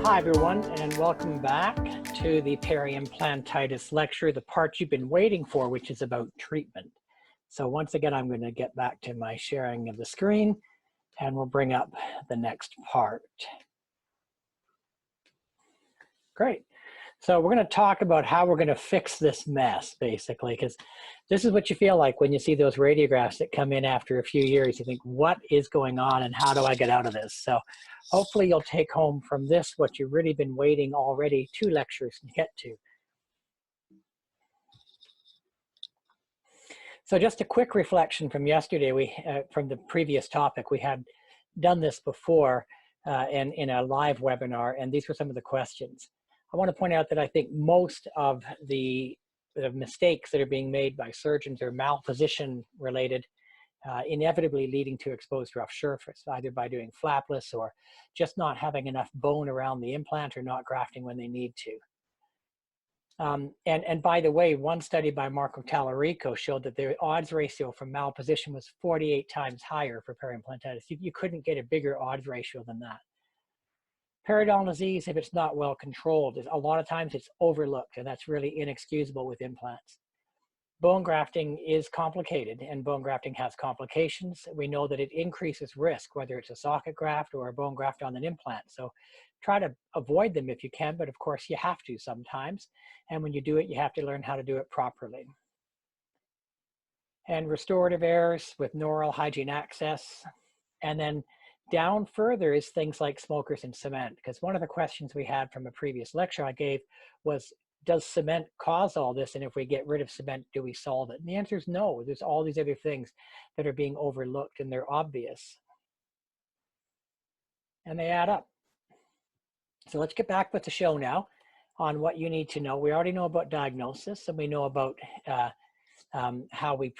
Hi everyone, and welcome back to the Peri-Implantitis lecture, the part you've been waiting for, which is about treatment. So once again, I'm going to get back to my sharing of the screen, and we'll bring up the next part. Great. So we're going to talk about how we're going to fix this mess, basically, because this is what you feel like when you see those radiographs that come in after a few years. You think, what is going on and how do I get out of this? So hopefully you'll take home from this what you've really been waiting already 2 lectures to get to. So just a quick reflection from yesterday, from the previous topic, we had done this before in a live webinar, and these were some of the questions. I want to point out that I think most of the mistakes that are being made by surgeons are malposition related, inevitably leading to exposed rough surface, either by doing flapless or just not having enough bone around the implant or not grafting when they need to. And by the way, one study by Marco Tallarico showed that the odds ratio for malposition was 48 times higher for peri-implantitis. You couldn't get a bigger odds ratio than that. Periodontal disease, if it's not well controlled, a lot of times it's overlooked, and that's really inexcusable with implants. Bone grafting is complicated, and bone grafting has complications. We know that it increases risk, whether it's a socket graft or a bone graft on an implant. So try to avoid them if you can, but of course you have to sometimes. And when you do it, you have to learn how to do it properly. And restorative errors with no oral hygiene access. And then down further is things like smokers and cement, because one of the questions we had from a previous lecture I gave was, does cement cause all this? And if we get rid of cement, do we solve it? And the answer is no. There's all these other things that are being overlooked, and they're obvious. And they add up. So let's get back with the show now on what you need to know. We already know about diagnosis, and we know about how we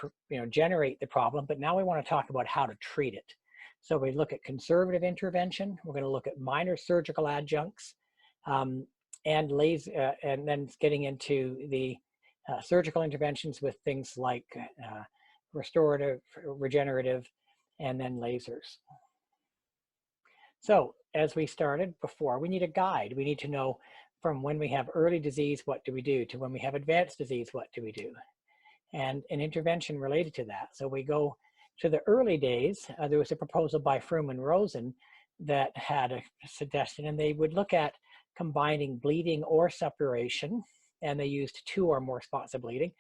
generate the problem, but now we want to talk about how to treat it. So we look at conservative intervention. We're going to look at minor surgical adjuncts, and laser, and then getting into the surgical interventions with things like restorative, regenerative, and then lasers. So as we started before, we need a guide. We need to know from when we have early disease, what do we do, to when we have advanced disease, what do we do, and an intervention related to that. So we go to the early days. There was a proposal by Froome and Rosen that had a suggestion, and they would look at combining bleeding or suppuration, and they used 2 or more spots of bleeding.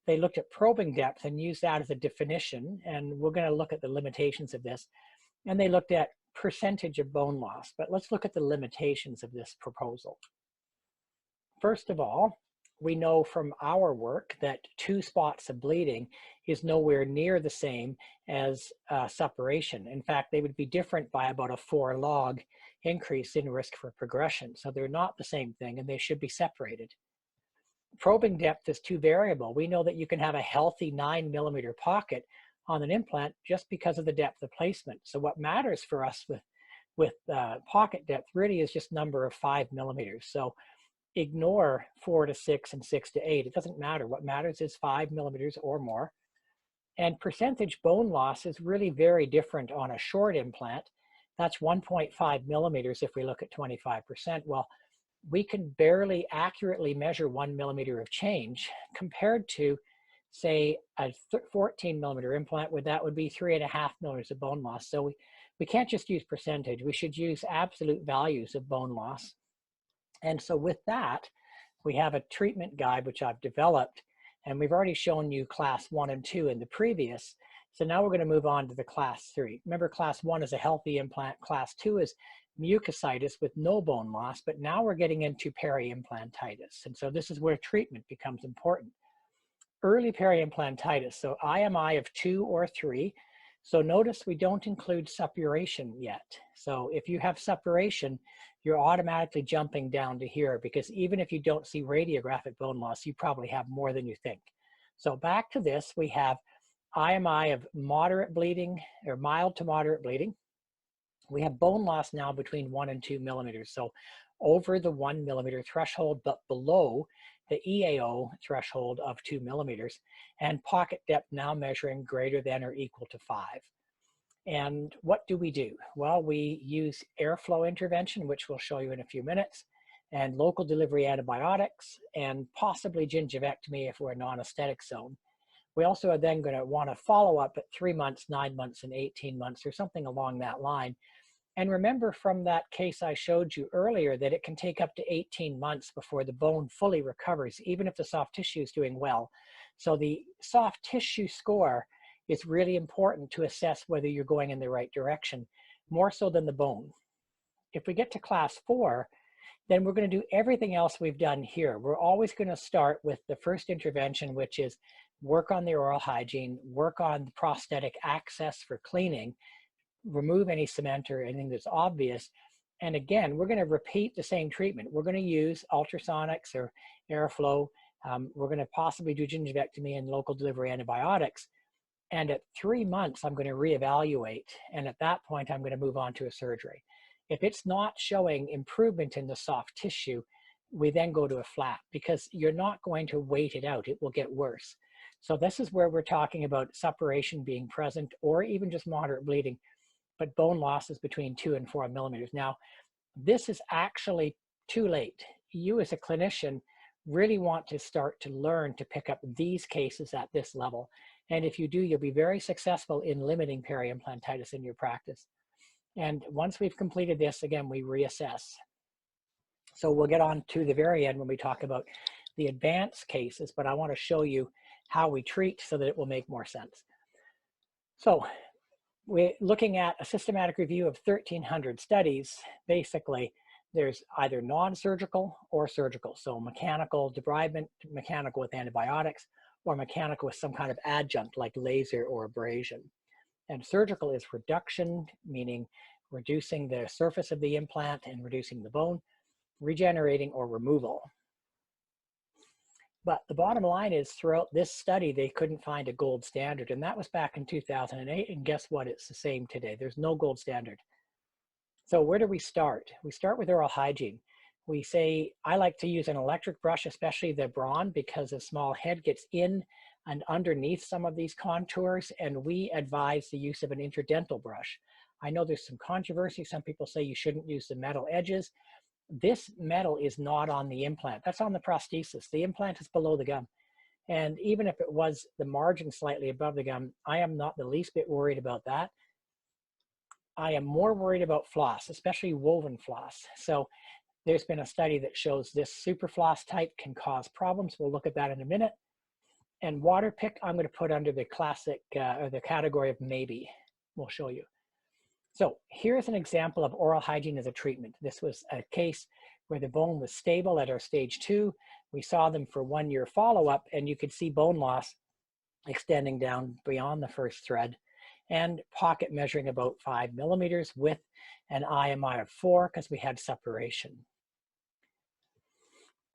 They looked at probing depth and used that as a definition, and we're going to look at the limitations of this. And they looked at percentage of bone loss, but let's look at the limitations of this proposal. First of all, we know from our work that 2 spots of bleeding is nowhere near the same as suppuration. In fact, they would be different by about a 4 log increase in risk for progression. So they're not the same thing, and they should be separated. Probing depth is too variable. We know that you can have a healthy 9mm pocket on an implant just because of the depth of placement. So what matters for us with pocket depth really is just number of 5mm. So ignore 4 to 6 and 6 to 8. It doesn't matter. What matters is 5mm or more. And percentage bone loss is really very different on a short implant. That's 1.5mm if we look at 25%. Well, we can barely accurately measure 1mm of change compared to, say, a 14mm implant, where that would be 3.5mm of bone loss. So we can't just use percentage. We should use absolute values of bone loss. And so with that, we have a treatment guide which I've developed, and we've already shown you class 1 and 2 in the previous. So now we're going to move on to the class 3. Remember, class 1 is a healthy implant. Class 2 is mucositis with no bone loss, but now we're getting into peri-implantitis. And so this is where treatment becomes important. Early peri-implantitis, so IMI of 2 or 3. So notice we don't include suppuration yet. So if you have suppuration, you're automatically jumping down to here, because even if you don't see radiographic bone loss, you probably have more than you think. So back to this, we have IMI of moderate bleeding or mild to moderate bleeding. We have bone loss now between 1 and 2mm. So over the 1mm threshold, but below the EAO threshold of 2mm, and pocket depth now measuring greater than or equal to 5. And what do we do? Well, we use airflow intervention, which we'll show you in a few minutes, and local delivery antibiotics, and possibly gingivectomy if we're a non-aesthetic zone. We also are then going to want to follow up at 3 months, 9 months, and 18 months, or something along that line. And remember from that case I showed you earlier that it can take up to 18 months before the bone fully recovers, even if the soft tissue is doing well. So the soft tissue score is really important to assess whether you're going in the right direction, more so than the bone. If we get to class 4, then we're going to do everything else we've done here. We're always going to start with the first intervention, which is work on the oral hygiene, work on the prosthetic access for cleaning, remove any cement or anything that's obvious. And again, we're going to repeat the same treatment. We're going to use ultrasonics or airflow. We're going to possibly do gingivectomy and local delivery antibiotics. And at 3 months, I'm going to reevaluate. And at that point, I'm going to move on to a surgery. If it's not showing improvement in the soft tissue, we then go to a flap, because you're not going to wait it out. It will get worse. So this is where we're talking about suppuration being present, or even just moderate bleeding, but bone loss is between 2 and 4 millimeters. Now, this is actually too late. You as a clinician really want to start to learn to pick up these cases at this level. And if you do, you'll be very successful in limiting peri-implantitis in your practice. And once we've completed this, again, we reassess. So we'll get on to the very end when we talk about the advanced cases, but I want to show you how we treat so that it will make more sense. So we're looking at a systematic review of 1,300 studies. Basically, there's either non-surgical or surgical. So mechanical debridement, mechanical with antibiotics, or mechanical with some kind of adjunct like laser or abrasion. And surgical is reduction, meaning reducing the surface of the implant and reducing the bone, regenerating or removal. But the bottom line is, throughout this study, they couldn't find a gold standard. And that was back in 2008. And guess what? It's the same today. There's no gold standard. So where do we start? We start with oral hygiene. We say, I like to use an electric brush, especially the Braun, because a small head gets in and underneath some of these contours, and we advise the use of an interdental brush. I know there's some controversy. Some people say you shouldn't use the metal edges. This metal is not on the implant. That's on the prosthesis. The implant is below the gum. And even if it was the margin slightly above the gum, I am not the least bit worried about that. I am more worried about floss, especially woven floss. So there's been a study that shows this super floss type can cause problems. We'll look at that in a minute. And water pick, I'm going to put under the classic, or the category of maybe. We'll show you. So here's an example of oral hygiene as a treatment. This was a case where the bone was stable at our stage 2. We saw them for 1 year follow-up, and you could see bone loss extending down beyond the first thread, and pocket measuring about 5 millimeters with an IMI of 4 because we had suppuration.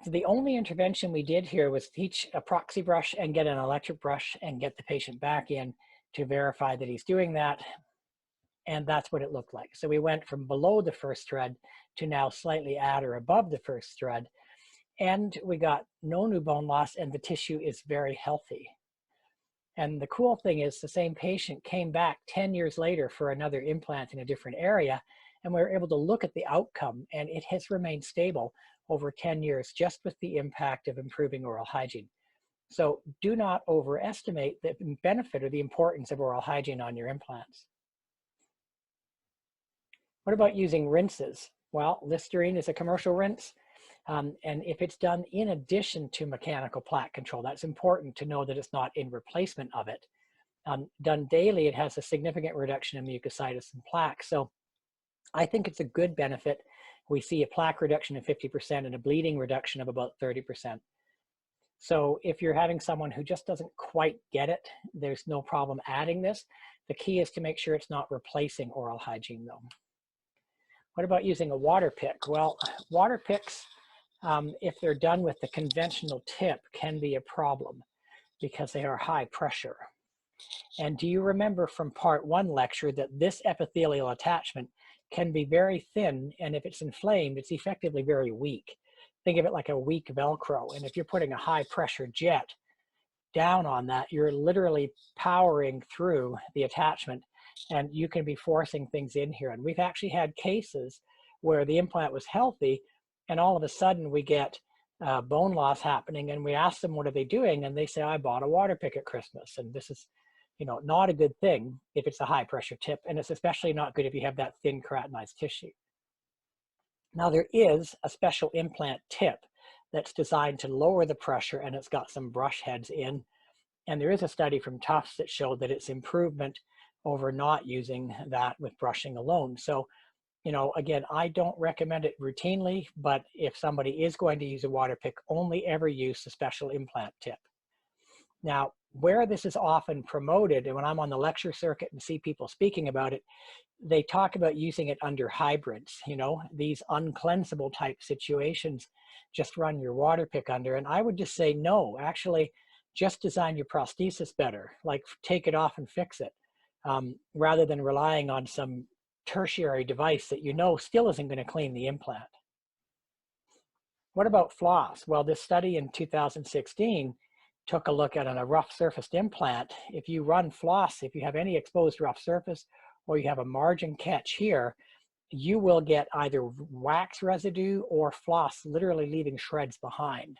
So the only intervention we did here was teach a proxy brush and get an electric brush and get the patient back in to verify that he's doing that. And that's what it looked like. So we went from below the first thread to now slightly at or above the first thread. And we got no new bone loss, and the tissue is very healthy. And the cool thing is the same patient came back 10 years later for another implant in a different area, and we were able to look at the outcome, and it has remained stable over 10 years just with the impact of improving oral hygiene. So do not overestimate the benefit or the importance of oral hygiene on your implants. What about using rinses? Well, Listerine is a commercial rinse. And if it's done in addition to mechanical plaque control, that's important to know that it's not in replacement of it. Done daily, it has a significant reduction in mucositis and plaque. So I think it's a good benefit. We see a plaque reduction of 50% and a bleeding reduction of about 30%. So if you're having someone who just doesn't quite get it, there's no problem adding this. The key is to make sure it's not replacing oral hygiene though. What about using a water pick? Well, water picks, if they're done with the conventional tip, can be a problem because they are high pressure. And do you remember from part 1 lecture that this epithelial attachment can be very thin, and if it's inflamed, it's effectively very weak. Think of it like a weak Velcro. And if you're putting a high pressure jet down on that, you're literally powering through the attachment and you can be forcing things in here. And we've actually had cases where the implant was healthy, and all of a sudden we get bone loss happening, and we ask them, what are they doing? And they say, I bought a water pick at Christmas. And this is, you know, not a good thing if it's a high pressure tip, and it's especially not good if you have that thin keratinized tissue. Now, there is a special implant tip that's designed to lower the pressure, and it's got some brush heads in. And there is a study from Tufts that showed that it's improvement over not using that with brushing alone. So, you know, again, I don't recommend it routinely, but if somebody is going to use a water pick, only ever use the special implant tip. Now, where this is often promoted, and when I'm on the lecture circuit and see people speaking about it, they talk about using it under hybrids, you know, these uncleansable type situations, just run your water pick under. And I would just say, no, actually just design your prosthesis better, like take it off and fix it, rather than relying on some tertiary device that you know still isn't going to clean the implant. What about floss? Well, this study in 2016 took a look at a rough surfaced implant. If you run floss, if you have any exposed rough surface, or you have a margin catch here, you will get either wax residue or floss literally leaving shreds behind.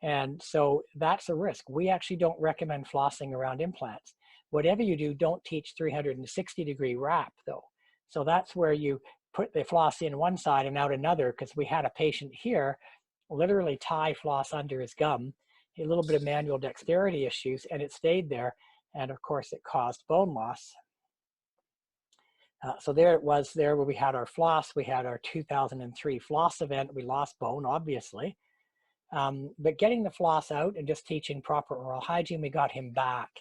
And so that's a risk. We actually don't recommend flossing around implants. Whatever you do, don't teach 360-degree wrap though. So that's where you put the floss in one side and out another, because we had a patient here literally tie floss under his gum, a little bit of manual dexterity issues, and it stayed there. And of course it caused bone loss. So there it was there where we had our floss. We had our 2003 floss event. We lost bone, obviously. But getting the floss out and just teaching proper oral hygiene, we got him back.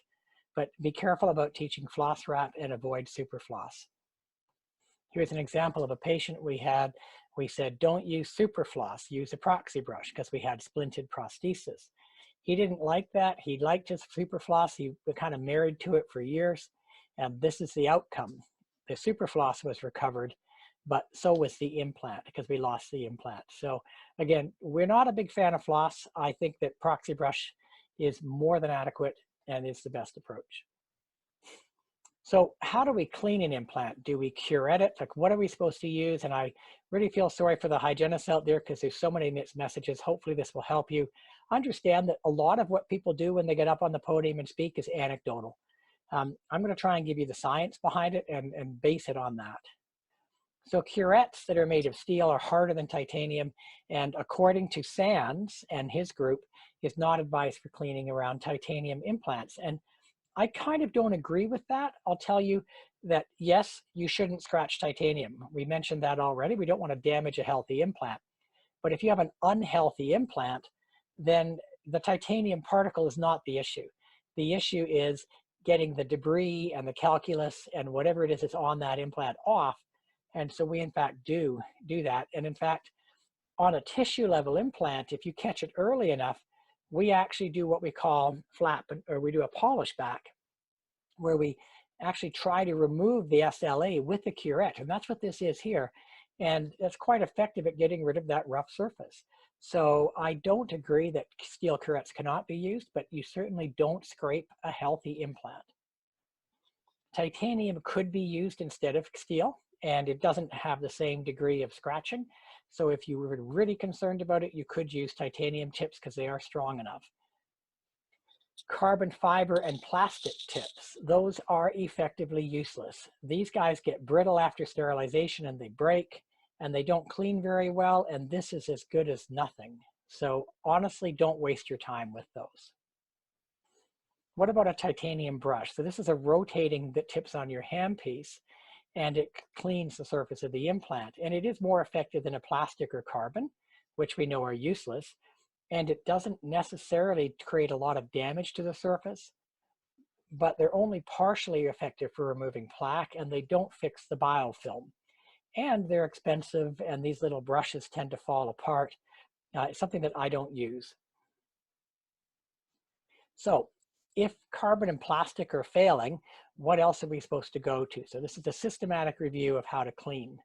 But be careful about teaching floss wrap and avoid super floss. Here's an example of a patient we had. We said, don't use super floss, use a proxy brush, because we had splinted prosthesis. He didn't like that. He liked his super floss. He was kind of married to it for years. And this is the outcome. The super floss was recovered, but so was the implant, because we lost the implant. So again, we're not a big fan of floss. I think that proxy brush is more than adequate and is the best approach. So how do we clean an implant? Do we curette it? Like, what are we supposed to use? And I really feel sorry for the hygienists out there, because there's so many mixed messages. Hopefully this will help you understand that a lot of what people do when they get up on the podium and speak is anecdotal. I'm going to try and give you the science behind it and base it on that. So curettes that are made of steel are harder than titanium, and according to Sands and his group, is not advised for cleaning around titanium implants. And I kind of don't agree with that. I'll tell you that, yes, you shouldn't scratch titanium. We mentioned that already. We don't want to damage a healthy implant. But if you have an unhealthy implant, then the titanium particle is not the issue. The issue is getting the debris and the calculus and whatever it is that's on that implant off. And so we in fact do that. And in fact, on a tissue level implant, if you catch it early enough, we actually do what we call flap, or we do a polish back, where we actually try to remove the SLA with the curette. And that's what this is here. And that's quite effective at getting rid of that rough surface. So I don't agree that steel curettes cannot be used, but you certainly don't scrape a healthy implant. Titanium could be used instead of steel, and it doesn't have the same degree of scratching. So if you were really concerned about it, you could use titanium tips, because they are strong enough. Carbon fiber and plastic tips, those are effectively useless. These guys get brittle after sterilization and they break, and they don't clean very well, and this is as good as nothing. So honestly, don't waste your time with those. What about a titanium brush? So this is a rotating that tips on your handpiece, and it cleans the surface of the implant. And it is more effective than a plastic or carbon, which we know are useless. And it doesn't necessarily create a lot of damage to the surface, but they're only partially effective for removing plaque, and they don't fix the biofilm. And they're expensive, and these little brushes tend to fall apart. It's something that I don't use. So if carbon and plastic are failing, what else are we supposed to go to? So this is a systematic review of how to clean.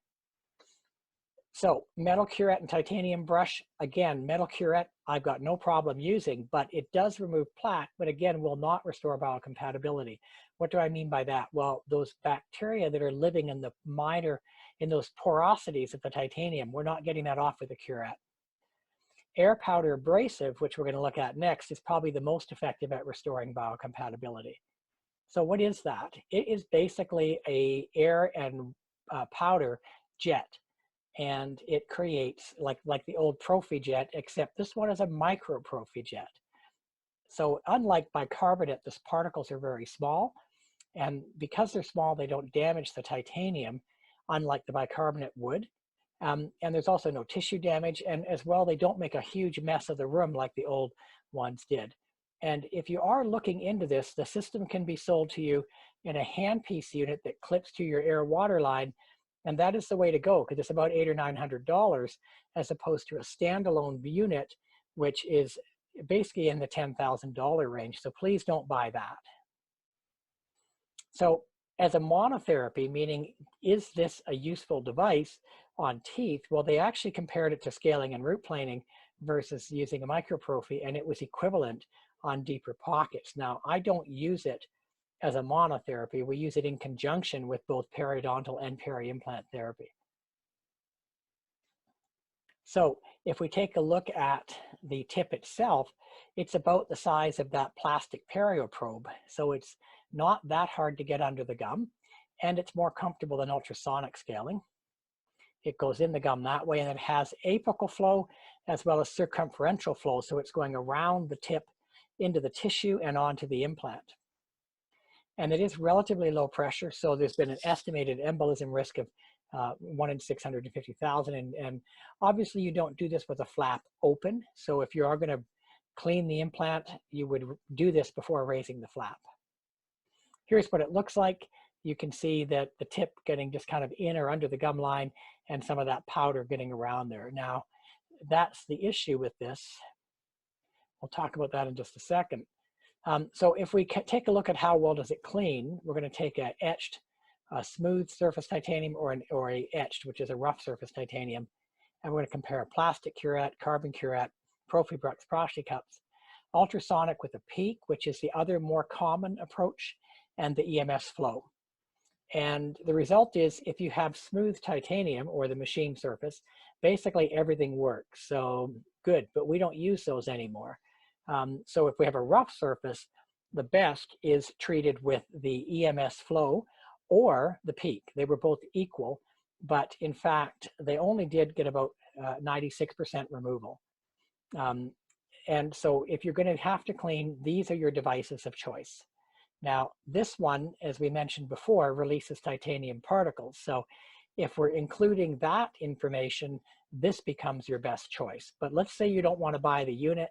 So metal curette and titanium brush, again, metal curette, I've got no problem using, but it does remove plaque, but again, will not restore biocompatibility. What do I mean by that? Well, those bacteria that are living in the minor, in those porosities of the titanium, we're not getting that off with the curette. Air powder abrasive, which we're going to look at next, is probably the most effective at restoring biocompatibility. So what is that? It is basically a air and powder jet, and it creates like the old prophy jet, except this one is a micro prophy jet. So unlike bicarbonate, the particles are very small, and because they're small, they don't damage the titanium, unlike the bicarbonate would. And there's also no tissue damage, and as well, they don't make a huge mess of the room like the old ones did. And if you are looking into this, the system can be sold to you in a handpiece unit that clips to your air water line, and that is the way to go, because it's about $800 or $900 as opposed to a standalone unit, which is basically in the $10,000 range. So please don't buy that. So as a monotherapy, meaning is this a useful device on teeth? Well, they actually compared it to scaling and root planing versus using a microprophy, and it was equivalent on deeper pockets. Now, I don't use it as a monotherapy. We use it in conjunction with both periodontal and peri-implant therapy. So if we take a look at the tip itself, it's about the size of that plastic perio probe. So it's not that hard to get under the gum, and it's more comfortable than ultrasonic scaling. It goes in the gum that way, and it has apical flow as well as circumferential flow. So it's going around the tip into the tissue and onto the implant. And it is relatively low pressure. So there's been an estimated embolism risk of 1 in 650,000. And obviously you don't do this with a flap open. So if you are going to clean the implant, you would do this before raising the flap. Here's what it looks like. You can see that the tip getting just kind of in or under the gum line and some of that powder getting around there. Now, that's the issue with this. We'll talk about that in just a second. So if we take a look at how well does it clean, we're going to take a etched, smooth surface titanium or a etched, which is a rough surface titanium, and we're going to compare a plastic curette, carbon curette, Profibrux Proshi cups, ultrasonic with a peak, which is the other more common approach, and the EMS flow. And the result is if you have smooth titanium or the machine surface, basically everything works. So good, but we don't use those anymore. So if we have a rough surface, the best is treated with the EMS flow or the peak. They were both equal, but in fact, they only did get about 96% removal. And so if you're going to have to clean, these are your devices of choice. Now, this one, as we mentioned before, releases titanium particles. So if we're including that information, this becomes your best choice. But let's say you don't want to buy the unit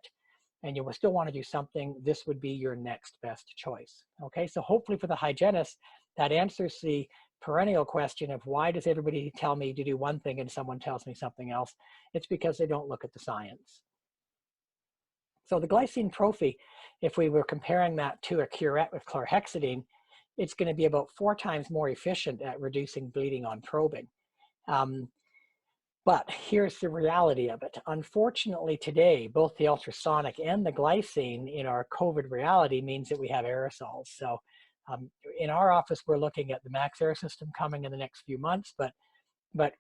and you still want to do something, this would be your next best choice. Okay, so hopefully for the hygienist, that answers the perennial question of why does everybody tell me to do one thing and someone tells me something else? It's because they don't look at the science. So the glycine prophy, if we were comparing that to a curette with chlorhexidine, it's going to be about 4 times more efficient at reducing bleeding on probing. But here's the reality of it. Unfortunately today, both the ultrasonic and the glycine in our COVID reality means that we have aerosols. So in our office, we're looking at the Max Air system coming in the next few months, but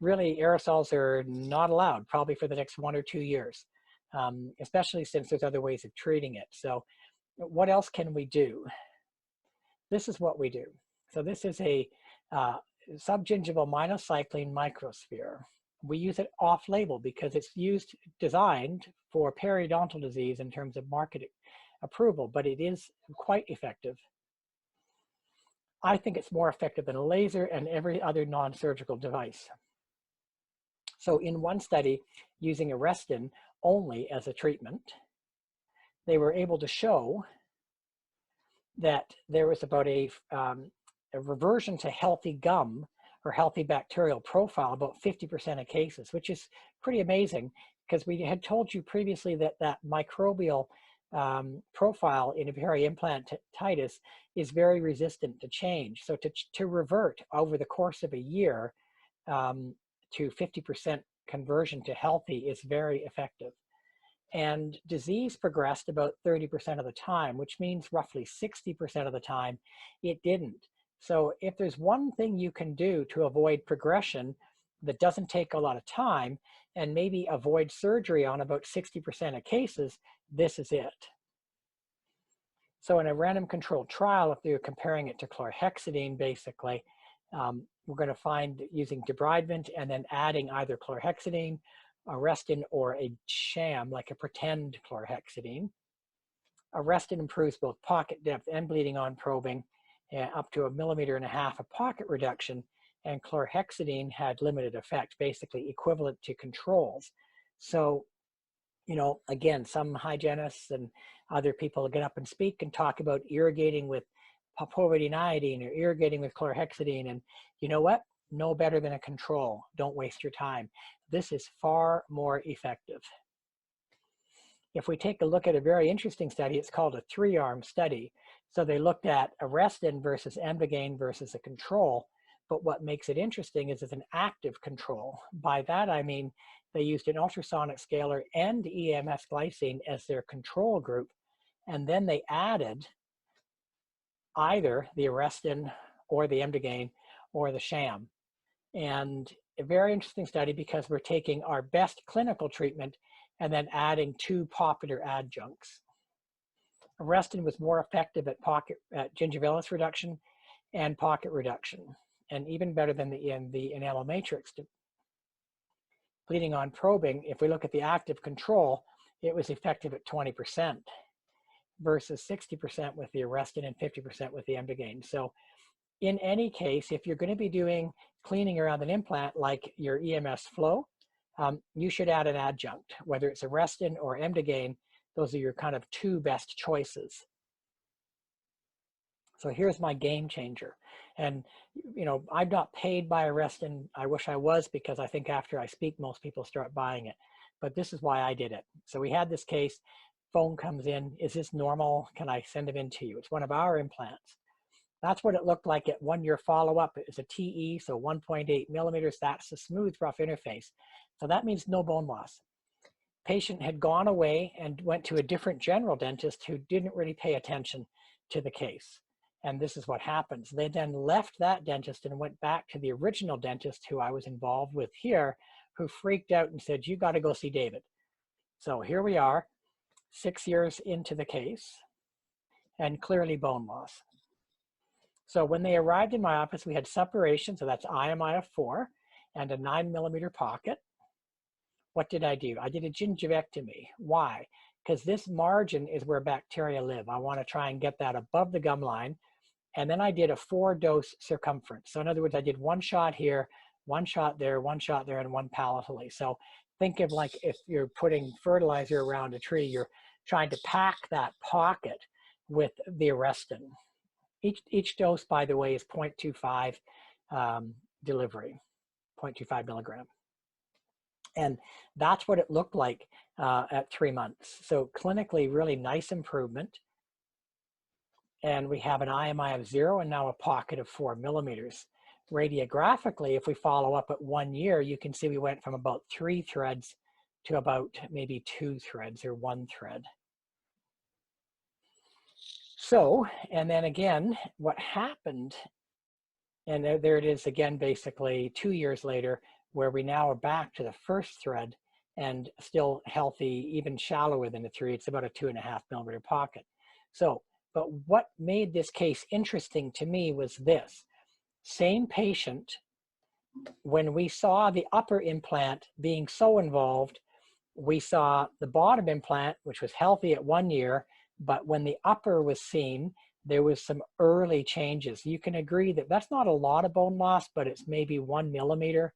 really aerosols are not allowed probably for the next 1 or 2 years, especially since there's other ways of treating it. So what else can we do? This is what we do. So this is a subgingival minocycline microsphere. We use it off-label because it's designed for periodontal disease in terms of market approval, but it is quite effective. I think it's more effective than a laser and every other non-surgical device. So in one study, using Arrestin only as a treatment, they were able to show that there was about a reversion to healthy gum or healthy bacterial profile, about 50% of cases, which is pretty amazing because we had told you previously that that microbial profile in a peri-implantitis is very resistant to change. So to revert over the course of a year to 50% conversion to healthy is very effective. And disease progressed about 30% of the time, which means roughly 60% of the time it didn't. So if there's one thing you can do to avoid progression that doesn't take a lot of time and maybe avoid surgery on about 60% of cases, this is it. So in a random controlled trial, if you're comparing it to chlorhexidine, basically, we're going to find using debridement and then adding either chlorhexidine, Arrestin, or a sham, like a pretend chlorhexidine. Arrestin improves both pocket depth and bleeding on probing, up to 1.5 millimeters of pocket reduction, and chlorhexidine had limited effect, basically equivalent to controls. So, you know, again, some hygienists and other people get up and speak and talk about irrigating with povidone or irrigating with chlorhexidine. And you know what? No better than a control. Don't waste your time. This is far more effective. If we take a look at a very interesting study, it's called a 3-arm study. So they looked at Arrestin versus Emdogain versus a control. But what makes it interesting is it's an active control. By that, I mean, they used an ultrasonic scaler and EMS glycine as their control group. And then they added either the Arrestin or the Emdogain or the sham. And a very interesting study because we're taking our best clinical treatment and then adding 2 popular adjuncts. Arrestin was more effective at gingivitis reduction and pocket reduction, and even better than the enamel matrix. Bleeding on probing, if we look at the active control, it was effective at 20% versus 60% with the Arrestin and 50% with the Emdogain. So in any case, if you're going to be doing cleaning around an implant like your EMS flow, you should add an adjunct, whether it's Arrestin or Emdogain. Those are your kind of 2 best choices. So here's my game changer. And, you know, I'm not paid by Arrestin. I wish I was, because I think after I speak, most people start buying it. But this is why I did it. So we had this case, phone comes in, is this normal? Can I send it in to you? It's one of our implants. That's what it looked like at 1-year follow-up. It was a TE, so 1.8 millimeters. That's a smooth, rough interface. So that means no bone loss. Patient had gone away and went to a different general dentist who didn't really pay attention to the case. And this is what happens. They then left that dentist and went back to the original dentist who I was involved with here, who freaked out and said, you got to go see David. So here we are, 6 years into the case, and clearly bone loss. So when they arrived in my office, we had separation, so that's IMI of 4, and a 9 millimeter pocket. What did I do? I did a gingivectomy. Why? Because this margin is where bacteria live. I want to try and get that above the gum line. And then I did a 4-dose circumference. So in other words, I did 1 shot here, 1 shot there, 1 shot there, and 1 palatally. So think of like if you're putting fertilizer around a tree, you're trying to pack that pocket with the Arrestin. Each dose, by the way, is 0.25 delivery, 0.25 milligram. And that's what it looked like at 3 months. So clinically, really nice improvement. And we have an IMI of 0 and now a pocket of 4 millimeters. Radiographically, if we follow up at 1 year, you can see we went from about 3 threads to about maybe 2 threads or 1 thread. So, and then again, what happened, and there it is again, basically 2 years later, where we now are back to the first thread and still healthy, even shallower than the 3. It's about a 2.5 millimeter pocket. So, but what made this case interesting to me was this. Same patient, when we saw the upper implant being so involved, we saw the bottom implant, which was healthy at 1 year, but when the upper was seen, there was some early changes. You can agree that that's not a lot of bone loss, but it's maybe 1 millimeter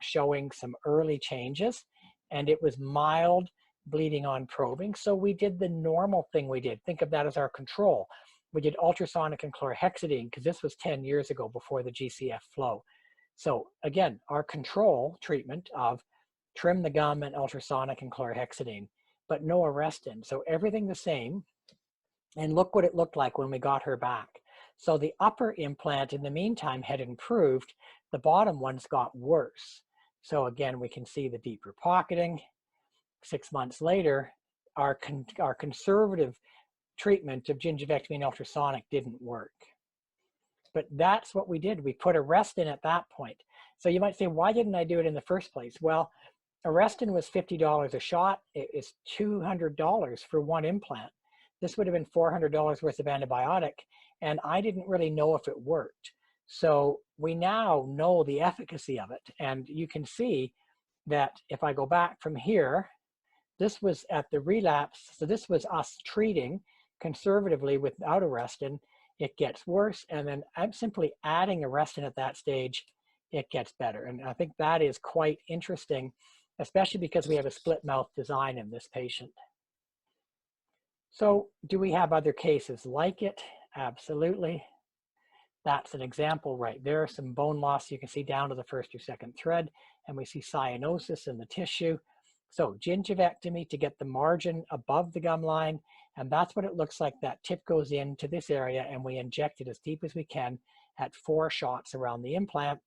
showing some early changes. And it was mild bleeding on probing. So we did the normal thing we did. Think of that as our control. We did ultrasonic and chlorhexidine because this was 10 years ago before the GCF flow. So again, our control treatment of trim the gum and ultrasonic and chlorhexidine, but no Arrestin. So everything the same. And look what it looked like when we got her back. So the upper implant in the meantime had improved. The bottom ones got worse. So again, we can see the deeper pocketing. 6 months later, our conservative treatment of gingivectomy and ultrasonic didn't work. But that's what we did. We put Arrestin at that point. So you might say, why didn't I do it in the first place? Well, Arrestin was $50 a shot. It is $200 for one implant. This would have been $400 worth of antibiotic, and I didn't really know if it worked. So we now know the efficacy of it, and you can see that if I go back from here, this was at the relapse. So this was us treating conservatively without Arrestin. It gets worse, and then I'm simply adding Arrestin at that stage, it gets better. And I think that is quite interesting, especially because we have a split mouth design in this patient. So do we have other cases like it? Absolutely. That's an example right there. Some bone loss you can see down to the first or second thread, and we see cyanosis in the tissue. So gingivectomy to get the margin above the gum line, and that's what it looks like. That tip goes into this area, and we inject it as deep as we can at 4 shots around the implant.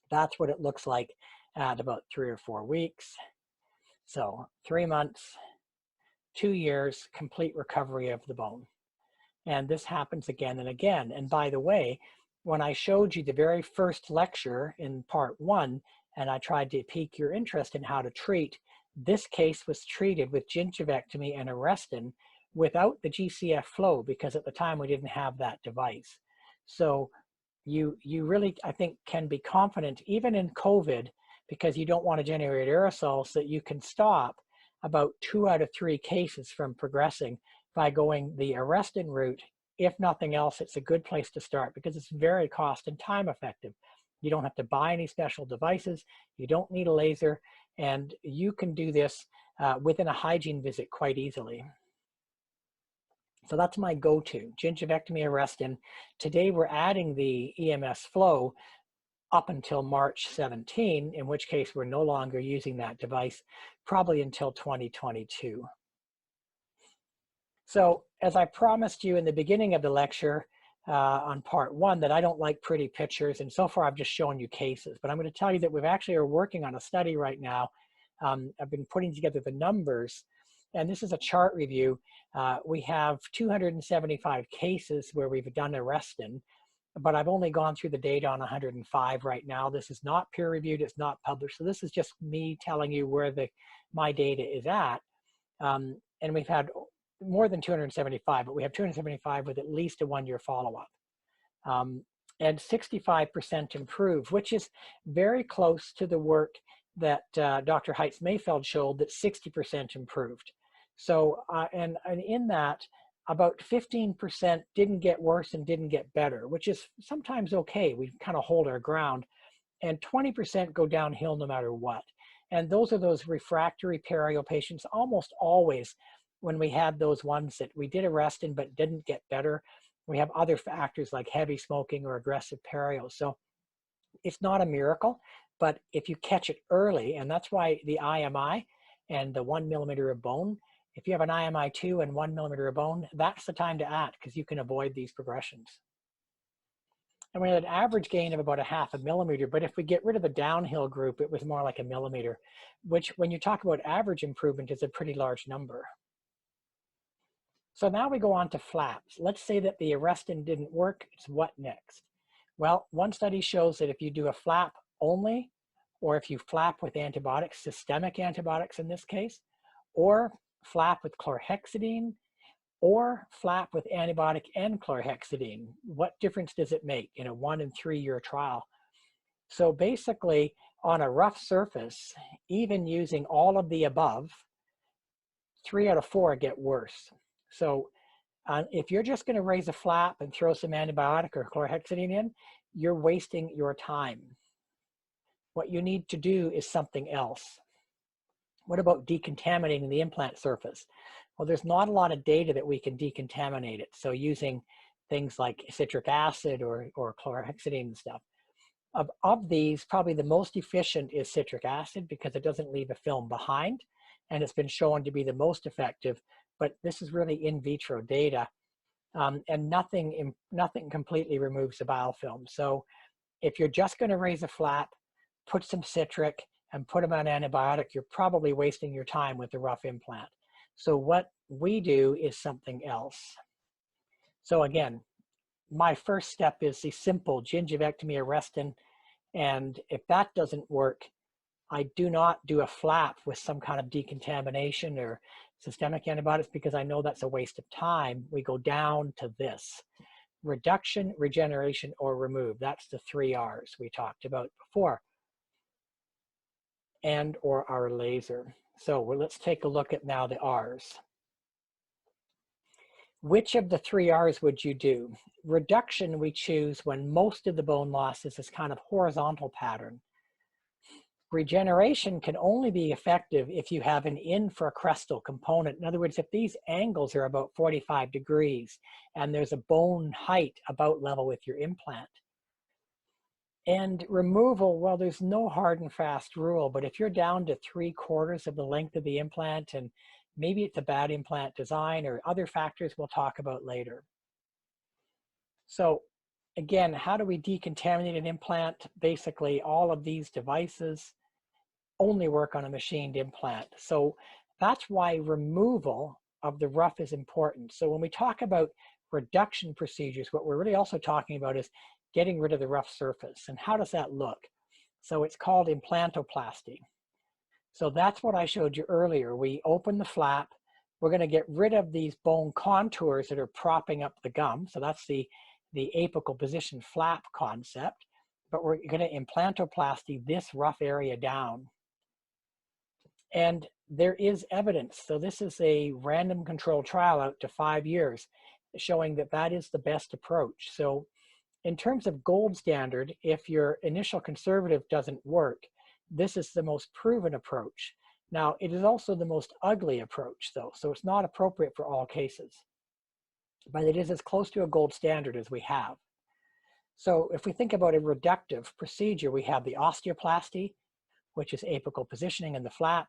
That's what it looks like at about 3 or 4 weeks. So 3 months, 2 years, complete recovery of the bone. And this happens again and again. And by the way, when I showed you the very first lecture in part 1, and I tried to pique your interest in how to treat, this case was treated with gingivectomy and Arrestin without the GCF flow, because at the time we didn't have that device. So you really, I think, can be confident even in COVID, because you don't want to generate aerosols, that you can stop about 2 out of 3 cases from progressing by going the Arrestin route. If nothing else, it's a good place to start because it's very cost and time effective. You don't have to buy any special devices. You don't need a laser, and you can do this within a hygiene visit quite easily. So that's my go-to, gingivectomy, Arrestin. Today we're adding the EMS flow up until March 17, in which case we're no longer using that device, probably until 2022. So as I promised you in the beginning of the lecture on part 1, that I don't like pretty pictures, and so far I've just shown you cases, but I'm going to tell you that we've actually are working on a study right now. I've been putting together the numbers, and this is a chart review. We have 275 cases where we've done Arrestin, but I've only gone through the data on 105 right now. This is not peer reviewed, it's not published, so this is just me telling you where my data is at. And we've had more than 275, but we have 275 with at least a 1-year follow-up. And 65% improved, which is very close to the work that Dr. Heitz-Mayfeld showed, that 60% improved. So, and in that, about 15% didn't get worse and didn't get better, which is sometimes okay. We kind of hold our ground. And 20% go downhill no matter what. And those are those refractory perio patients. Almost always when we had those ones that we did Arrestin but didn't get better, we have other factors like heavy smoking or aggressive perio. So it's not a miracle, but if you catch it early, and that's why the IMI and the 1 millimeter of bone, if you have an IMI 2 and 1 millimeter of bone, that's the time to act, because you can avoid these progressions. And we had an average gain of about 0.5 millimeter, but if we get rid of the downhill group, it was more like 1 millimeter, which when you talk about average improvement is a pretty large number. So now we go on to flaps. Let's say that the Arrestin didn't work. It's what next? Well, one study shows that if you do a flap only, or if you flap with antibiotics, systemic antibiotics in this case, or flap with chlorhexidine, or flap with antibiotic and chlorhexidine, what difference does it make in a 1- and 3-year trial? So basically, on a rough surface, even using all of the above, 3 out of 4 get worse. So if you're just going to raise a flap and throw some antibiotic or chlorhexidine in, you're wasting your time. What you need to do is something else. What about decontaminating the implant surface? Well, there's not a lot of data that we can decontaminate it. So using things like citric acid or chlorhexidine and stuff. Of these, probably the most efficient is citric acid because it doesn't leave a film behind, and it's been shown to be the most effective. But this is really in vitro data, and nothing completely removes the biofilm. So if you're just going to raise a flap, put some citric and put them on antibiotic, you're probably wasting your time with the rough implant. So what we do is something else. So again, my first step is the simple gingivectomy Arrestin. And if that doesn't work, I do not do a flap with some kind of decontamination or systemic antibiotics because I know that's a waste of time. We go down to this: reduction, regeneration, or remove. That's the 3 R's we talked about before. And or our laser. So let's take a look at now the R's. Which of the 3 R's would you do? Reduction we choose when most of the bone loss is this kind of horizontal pattern. Regeneration can only be effective if you have an infracrestal component. In other words, if these angles are about 45 degrees and there's a bone height about level with your implant. And removal, well, there's no hard and fast rule, but if you're down to 3/4 of the length of the implant, and maybe it's a bad implant design or other factors we'll talk about later. So again, how do we decontaminate an implant? Basically, all of these devices only work on a machined implant. So that's why removal of the rough is important. So when we talk about reduction procedures, what we're really also talking about is getting rid of the rough surface. And how does that look? So it's called implantoplasty. So that's what I showed you earlier. We open the flap. We're going to get rid of these bone contours that are propping up the gum. So that's the apical position flap concept. But we're going to implantoplasty this rough area down. And there is evidence. So this is a random controlled trial out to 5 years showing that that is the best approach. So in terms of gold standard, if your initial conservative doesn't work, this is the most proven approach. Now, it is also the most ugly approach though, so it's not appropriate for all cases. But it is as close to a gold standard as we have. So if we think about a reductive procedure, we have the osteoplasty, which is apical positioning in the flap.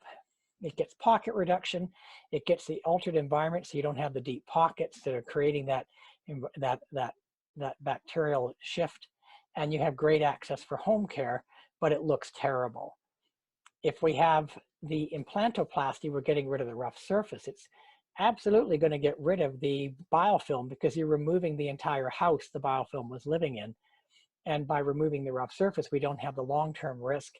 It gets pocket reduction. It gets the altered environment, so you don't have the deep pockets that are creating that bacterial shift. And you have great access for home care, but it looks terrible. If we have the implantoplasty, we're getting rid of the rough surface. It's absolutely going to get rid of the biofilm because you're removing the entire house the biofilm was living in. And by removing the rough surface, we don't have the long-term risk.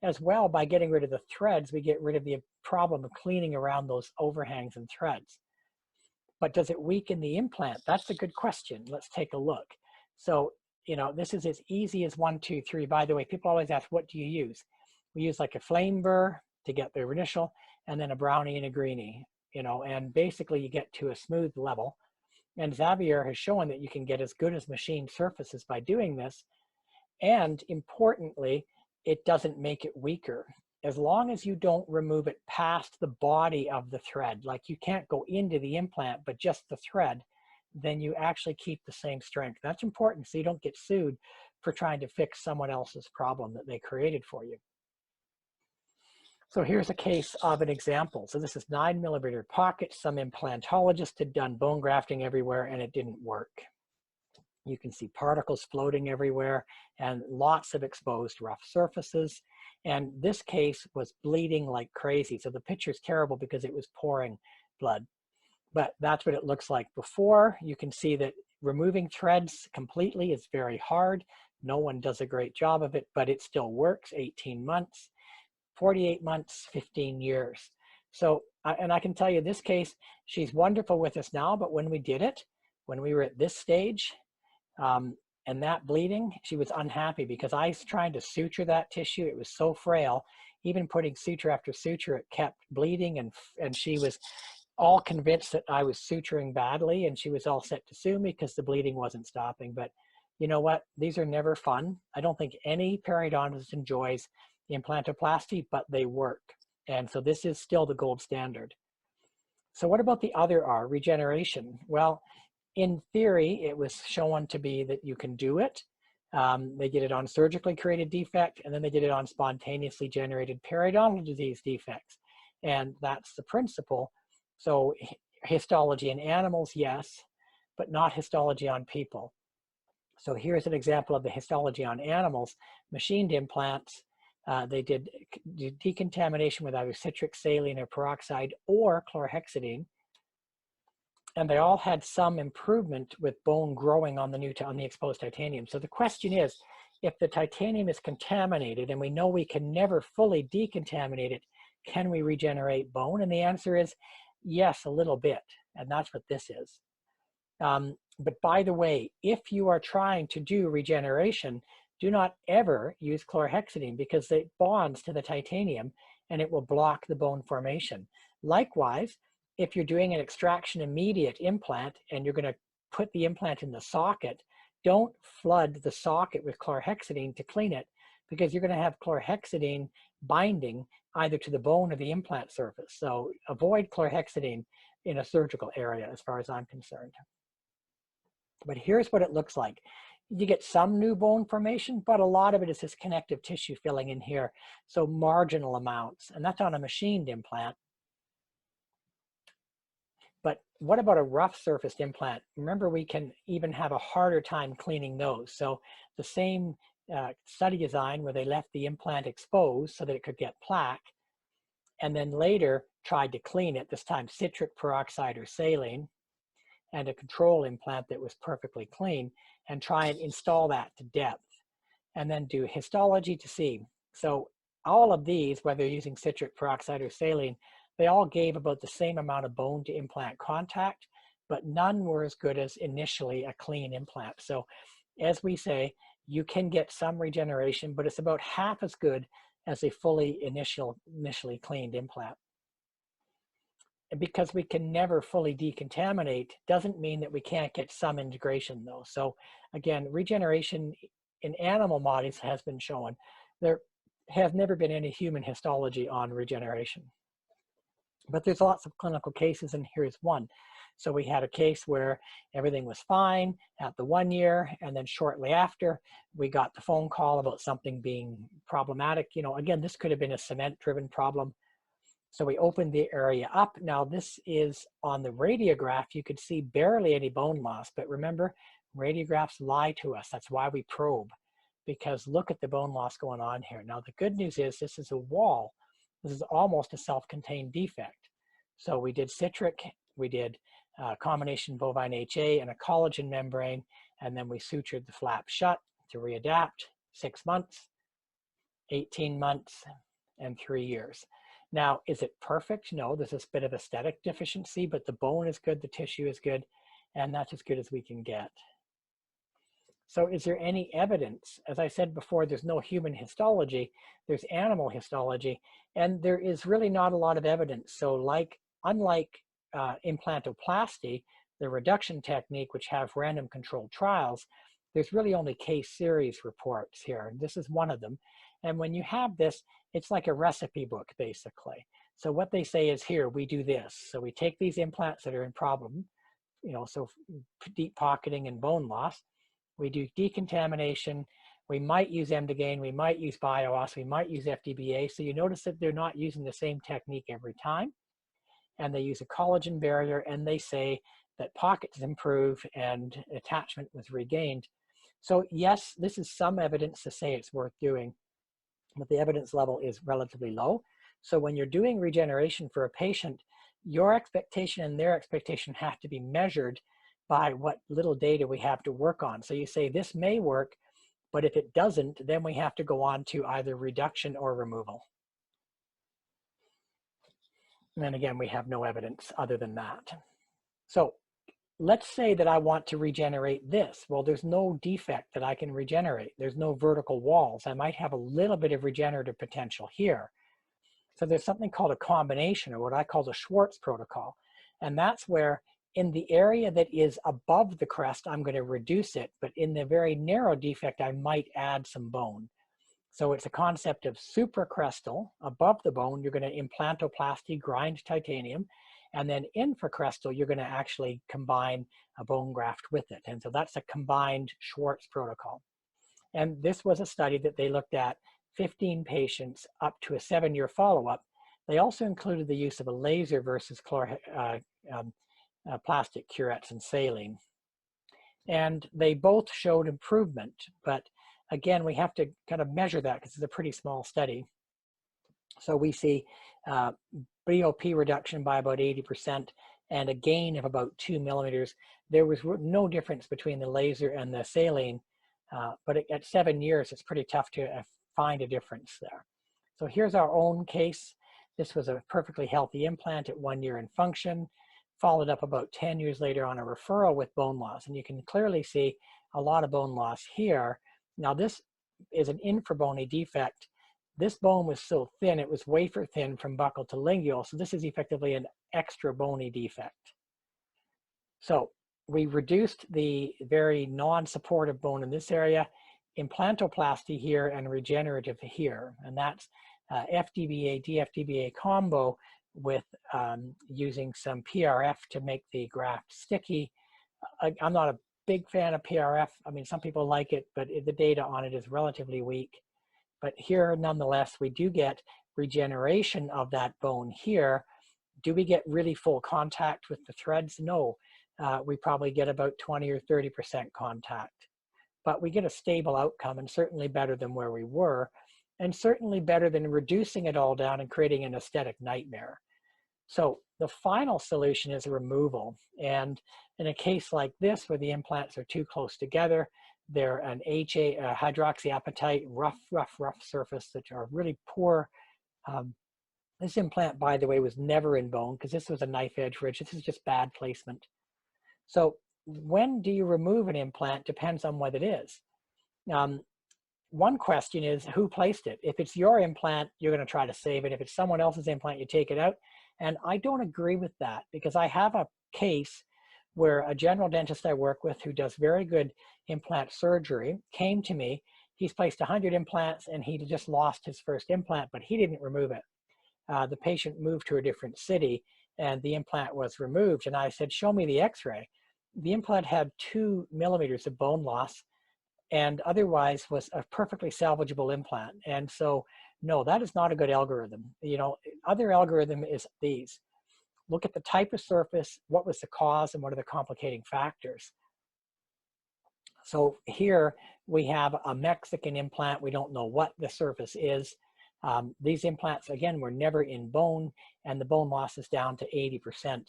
As well, by getting rid of the threads, we get rid of the problem of cleaning around those overhangs and threads. But does it weaken the implant? That's a good question. Let's take a look. So, you know, this is as easy as 1, 2, 3. By the way, people always ask, what do you use? We use like a flame burr to get the initial, and then a brownie and a greenie, you know, and basically you get to a smooth level. And Xavier has shown that you can get as good as machined surfaces by doing this. And importantly, it doesn't make it weaker. As long as you don't remove it past the body of the thread, like you can't go into the implant, but just the thread, then you actually keep the same strength. That's important so you don't get sued for trying to fix someone else's problem that they created for you. So here's a case of an example. So this is 9mm pocket. Some implantologist had done bone grafting everywhere and it didn't work. You can see particles floating everywhere and lots of exposed rough surfaces. And this case was bleeding like crazy. So the picture's terrible because it was pouring blood. But that's what it looks like before. You can see that removing threads completely is very hard. No one does a great job of it, but it still works. 18 months, 48 months, 15 years. So, and I can tell you this case, she's wonderful with us now, but when we did it, when we were at this stage, and that bleeding, she was unhappy because I was trying to suture that tissue. It was so frail. Even putting suture after suture, it kept bleeding, and she was all convinced that I was suturing badly, and she was all set to sue me because the bleeding wasn't stopping. But you know what? These are never fun. I don't think any periodontist enjoys the implantoplasty, but they work. And so this is still the gold standard. So what about the other R, regeneration? Well, in theory, it was shown to be that you can do it. They did it on surgically created defect, and then they did it on spontaneously generated periodontal disease defects. And that's the principle. So histology in animals, yes, but not histology on people. So here's an example of the histology on animals, machined implants. They did decontamination with either citric saline or peroxide or chlorhexidine, and they all had some improvement with bone growing on the exposed titanium. So the question is, if the titanium is contaminated and we know we can never fully decontaminate it, can we regenerate bone? And the answer is yes, a little bit, and that's what this is. But by the way, if you are trying to do regeneration, do not ever use chlorhexidine because it bonds to the titanium and it will block the bone formation. Likewise, if you're doing an extraction immediate implant and you're going to put the implant in the socket, don't flood the socket with chlorhexidine to clean it, because you're going to have chlorhexidine binding either to the bone or the implant surface. So avoid chlorhexidine in a surgical area as far as I'm concerned. But here's what it looks like. You get some new bone formation, but a lot of it is this connective tissue filling in here. So marginal amounts, and that's on a machined implant. But what about a rough surfaced implant? Remember, we can even have a harder time cleaning those. So the same study design where they left the implant exposed so that it could get plaque, and then later tried to clean it, this time citric peroxide or saline, and a control implant that was perfectly clean, and try and install that to depth, and then do histology to see. So all of these, whether using citric peroxide or saline, they all gave about the same amount of bone to implant contact, but none were as good as initially a clean implant. So as we say, you can get some regeneration, but it's about half as good as a fully initially cleaned implant. And because we can never fully decontaminate doesn't mean that we can't get some integration though. So again, regeneration in animal models has been shown. There has never been any human histology on regeneration. But there's lots of clinical cases, and here's one. So we had a case where everything was fine at the 1 year, and then shortly after, we got the phone call about something being problematic. You know, again, this could have been a cement-driven problem. So we opened the area up. Now this is on the radiograph. You could see barely any bone loss, but remember, radiographs lie to us. That's why we probe, because look at the bone loss going on here. Now the good news is this is a wall. This is almost a self-contained defect. So we did citric, we did combination bovine HA and a collagen membrane, and then we sutured the flap shut to readapt 6 months, 18 months, and 3 years. Now, is it perfect? No, there's this bit of aesthetic deficiency, but the bone is good, the tissue is good, and that's as good as we can get. So is there any evidence? As I said before, there's no human histology, there's animal histology, and there is really not a lot of evidence. So unlike implantoplasty, the reduction technique, which have random controlled trials, there's really only case series reports here. And this is one of them. And when you have this, it's like a recipe book, basically. So what they say is, here, we do this. So we take these implants that are in problem, you know, so deep pocketing and bone loss. We do decontamination. We might use Emdogain, we might use BioOs, we might use FDBA. So you notice that they're not using the same technique every time. And they use a collagen barrier, and they say that pockets improve and attachment was regained. So yes, this is some evidence to say it's worth doing, but the evidence level is relatively low. So when you're doing regeneration for a patient, your expectation and their expectation have to be measured by what little data we have to work on. So you say this may work, but if it doesn't, then we have to go on to either reduction or removal. And then again, we have no evidence other than that. So let's say that I want to regenerate this. Well, there's no defect that I can regenerate. There's no vertical walls. I might have a little bit of regenerative potential here. So there's something called a combination, or what I call the Schwartz protocol. And that's where in the area that is above the crest, I'm going to reduce it, but in the very narrow defect, I might add some bone. So it's a concept of supracrestal. Above the bone, you're going to implantoplasty, grind titanium, and then infracrestal, you're going to actually combine a bone graft with it. And so that's a combined Schwartz protocol. And this was a study that they looked at 15 patients up to a 7-year follow-up. They also included the use of a laser versus plastic curettes and saline. And they both showed improvement, but again, we have to kind of measure that because it's a pretty small study. So we see BOP reduction by about 80% and a gain of about 2 millimeters. There was no difference between the laser and the saline, but at 7 years, it's pretty tough to find a difference there. So here's our own case. This was a perfectly healthy implant at 1 year in function, followed up about 10 years later on a referral with bone loss. And you can clearly see a lot of bone loss here. Now this is an infrabony defect. This bone was so thin, it was wafer thin from buccal to lingual. So this is effectively an extra bony defect. So we reduced the very non-supportive bone in this area, implantoplasty here and regenerative here. And that's FDBA, DFDBA combo with using some PRF to make the graft sticky. I'm not a big fan of PRF. I mean, some people like it, but the data on it is relatively weak. But here, nonetheless, we do get regeneration of that bone here. Do we get really full contact with the threads? No. We probably get about 20 or 30% contact. But we get a stable outcome, and certainly better than where we were, and certainly better than reducing it all down and creating an aesthetic nightmare. So the final solution is removal. And in a case like this, where the implants are too close together, they're an hydroxyapatite, rough surface that are really poor. This implant, by the way, was never in bone because this was a knife edge ridge. This is just bad placement. So when do you remove an implant depends on what it is. One question is who placed it? If it's your implant, you're going to try to save it. If it's someone else's implant, you take it out. And I don't agree with that because I have a case where a general dentist I work with who does very good implant surgery came to me. He's placed 100 implants and he just lost his first implant, but he didn't remove it. The patient moved to a different city and the implant was removed. And I said, show me the x-ray. The implant had 2 millimeters of bone loss and otherwise was a perfectly salvageable implant. And so, no, that is not a good algorithm. You know, other algorithm is these. Look at the type of surface, what was the cause, and what are the complicating factors. So here we have a Mexican implant. We don't know what the surface is. These implants, again, were never in bone, and the bone loss is down to 80%.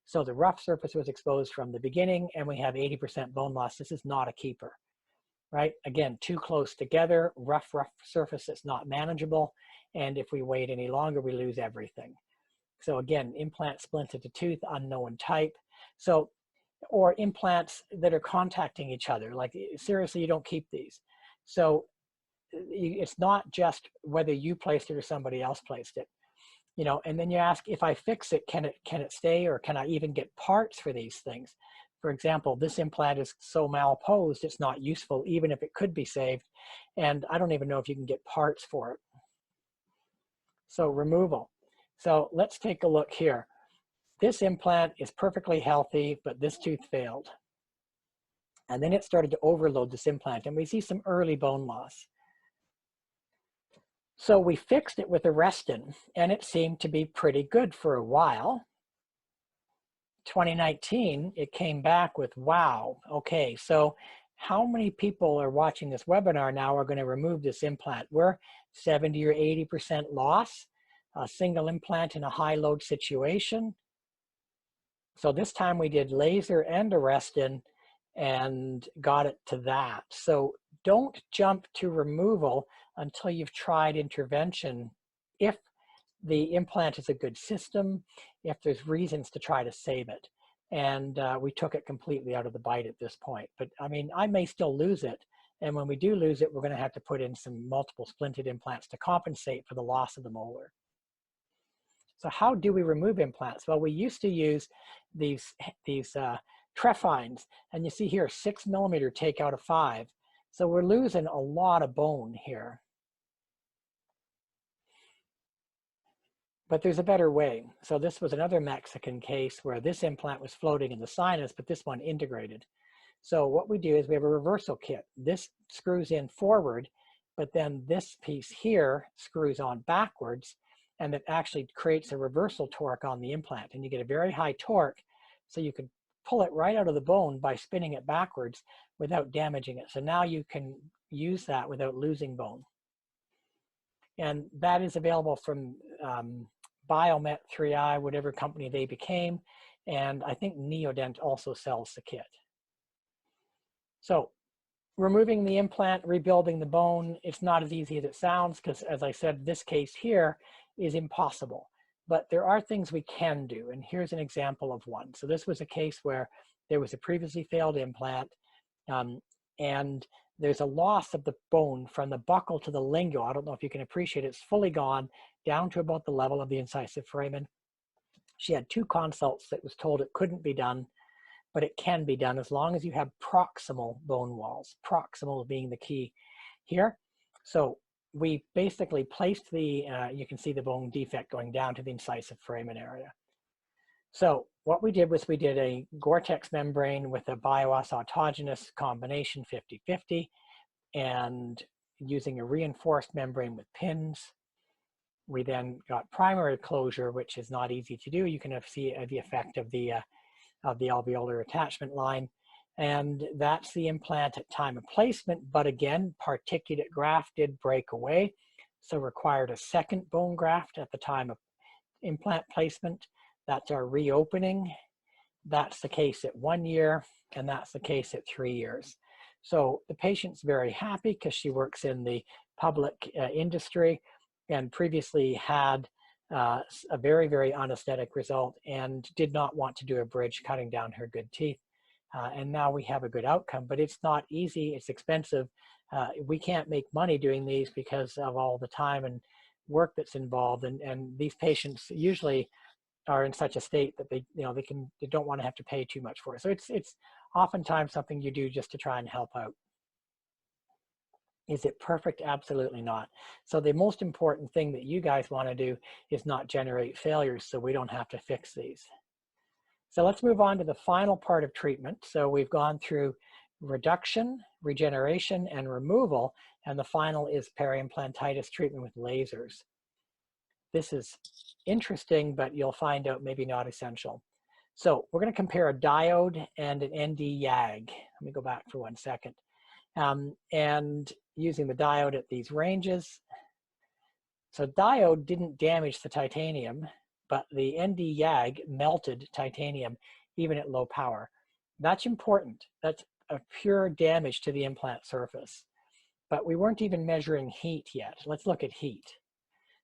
So the rough surface was exposed from the beginning, and we have 80% bone loss. This is not a keeper, right? Again, too close together, rough surface that's not manageable, and if we wait any longer, we lose everything. So again, implant splinted to tooth, unknown type. So, or implants that are contacting each other, like seriously, you don't keep these. So it's not just whether you placed it or somebody else placed it, you know, and then you ask, if I fix it, can it stay, or can I even get parts for these things? For example, this implant is so malposed, it's not useful, even if it could be saved. And I don't even know if you can get parts for it. So removal. So let's take a look here. This implant is perfectly healthy, but this tooth failed. And then it started to overload this implant, and we see some early bone loss. So we fixed it with Arrestin, and it seemed to be pretty good for a while. 2019, it came back with, wow, okay, so how many people are watching this webinar now are going to remove this implant? We're 70 or 80% loss, a single implant in a high load situation. So this time we did laser and Arrestin and got it to that. So don't jump to removal until you've tried intervention. If the implant is a good system, if there's reasons to try to save it. And we took it completely out of the bite at this point. But I mean, I may still lose it. And when we do lose it, we're going to have to put in some multiple splinted implants to compensate for the loss of the molar. So how do we remove implants? Well, we used to use these trefines, and you see here 6 millimeter take out of 5. So we're losing a lot of bone here. But there's a better way. So this was another Mexican case where this implant was floating in the sinus, but this one integrated. So what we do is we have a reversal kit. This screws in forward, but then this piece here screws on backwards, and it actually creates a reversal torque on the implant. And you get a very high torque, so you can pull it right out of the bone by spinning it backwards without damaging it. So now you can use that without losing bone. And that is available from Biomet 3i, whatever company they became. And I think Neodent also sells the kit. So removing the implant, rebuilding the bone, it's not as easy as it sounds because, as I said, this case here is impossible. But there are things we can do. And here's an example of one. So this was a case where there was a previously failed implant and there's a loss of the bone from the buccal to the lingual. I don't know if you can appreciate it. It's fully gone down to about the level of the incisive foramen. She had 2 consults that was told it couldn't be done, but it can be done as long as you have proximal bone walls, proximal being the key here. So we basically placed the, you can see the bone defect going down to the incisive foramen area. So what we did was we did a Gore-Tex membrane with a BioOS autogenous combination 50-50 and using a reinforced membrane with pins. We then got primary closure, which is not easy to do. You can see the effect of the alveolar attachment line. And that's the implant at time of placement. But again, particulate graft did break away, so required a second bone graft at the time of implant placement. That's our reopening. That's the case at 1 year, and that's the case at 3 years. So the patient's very happy because she works in the public industry and previously had a very, very unaesthetic result and did not want to do a bridge cutting down her good teeth. And now we have a good outcome, but it's not easy, it's expensive. We can't make money doing these because of all the time and work that's involved. And these patients usually are in such a state that they don't want to have to pay too much for it. So it's oftentimes something you do just to try and help out. Is it perfect? Absolutely not. So the most important thing that you guys want to do is not generate failures so we don't have to fix these. So let's move on to the final part of treatment. So we've gone through reduction, regeneration, and removal, and the final is peri-implantitis treatment with lasers. This is interesting, but you'll find out maybe not essential. So we're going to compare a diode and an ND YAG. Let me go back for 1 second. And using the diode at these ranges. So diode didn't damage the titanium, but the ND YAG melted titanium even at low power. That's important. That's a pure damage to the implant surface. But we weren't even measuring heat yet. Let's look at heat.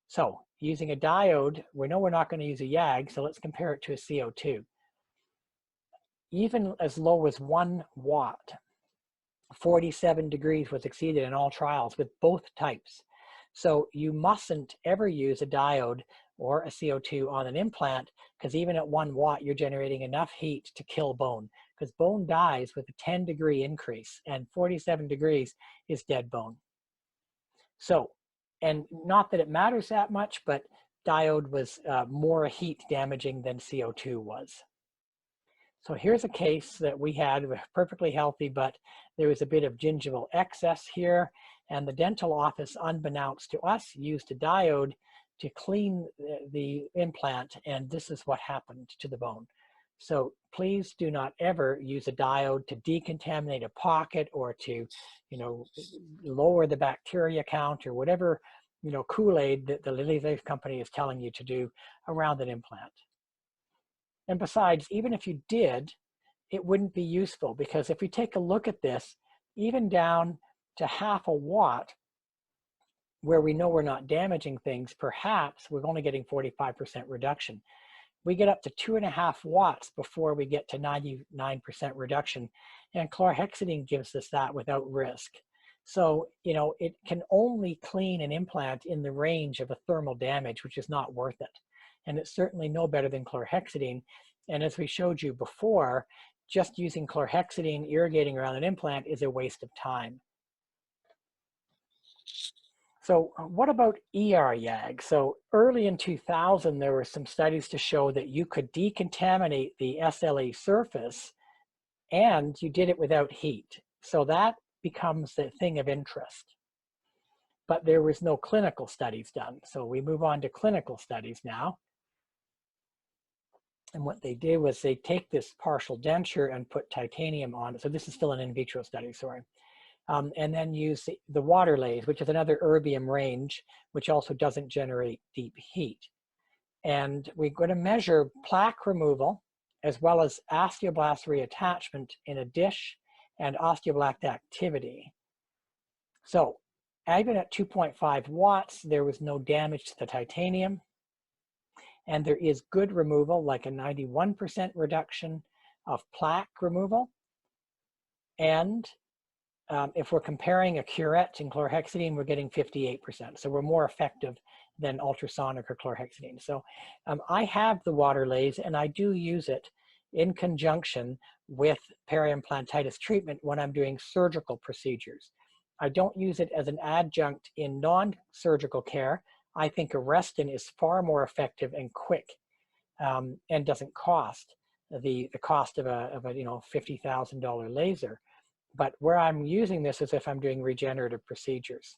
So using a diode, we know we're not going to use a YAG, so let's compare it to a CO2. Even as low as 1 watt, 47 degrees was exceeded in all trials with both types. So you mustn't ever use a diode or a CO2 on an implant because even at 1 watt, you're generating enough heat to kill bone because bone dies with a 10-degree increase and 47 degrees is dead bone. So, and not that it matters that much, but diode was more heat damaging than CO2 was. So here's a case that we had perfectly healthy, but there was a bit of gingival excess here, and the dental office, unbeknownst to us, used a diode to clean the implant, and this is what happened to the bone. So please do not ever use a diode to decontaminate a pocket or to, lower the bacteria count or whatever, Kool-Aid that the Lily Leaf company is telling you to do around an implant. And besides, even if you did, it wouldn't be useful because if we take a look at this, even down to half a watt, where we know we're not damaging things, perhaps we're only getting 45% reduction. We get up to 2.5 watts before we get to 99% reduction, and chlorhexidine gives us that without risk. So, it can only clean an implant in the range of a thermal damage, which is not worth it. And it's certainly no better than chlorhexidine. And as we showed you before, just using chlorhexidine irrigating around an implant is a waste of time. So what about ER YAG? So early in 2000, there were some studies to show that you could decontaminate the SLA surface and you did it without heat. So that becomes the thing of interest. But there was no clinical studies done. So we move on to clinical studies now. And what they did was they take this partial denture and put titanium on it. So this is still an in vitro study, sorry. and then use the water lathe, which is another erbium range, which also doesn't generate deep heat. And we're going to measure plaque removal as well as osteoblast reattachment in a dish and osteoblast activity. So even at 2.5 watts, there was no damage to the titanium. And there is good removal, like a 91% reduction of plaque removal. And if we're comparing a curette and chlorhexidine, we're getting 58%. So we're more effective than ultrasonic or chlorhexidine. So I have the water lathe, and I do use it in conjunction with peri-implantitis treatment when I'm doing surgical procedures. I don't use it as an adjunct in non-surgical care. I think Arrestin is far more effective and quick, and doesn't cost the cost of a $50,000 laser. But where I'm using this is if I'm doing regenerative procedures.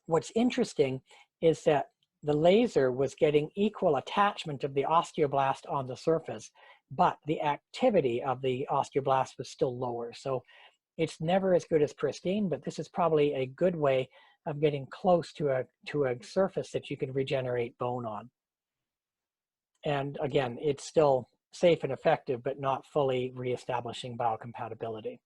What's interesting is that the laser was getting equal attachment of the osteoblast on the surface, but the activity of the osteoblast was still lower. So it's never as good as pristine, but this is probably a good way of getting close to a surface that you can regenerate bone on. And again, it's still safe and effective, but not fully reestablishing biocompatibility.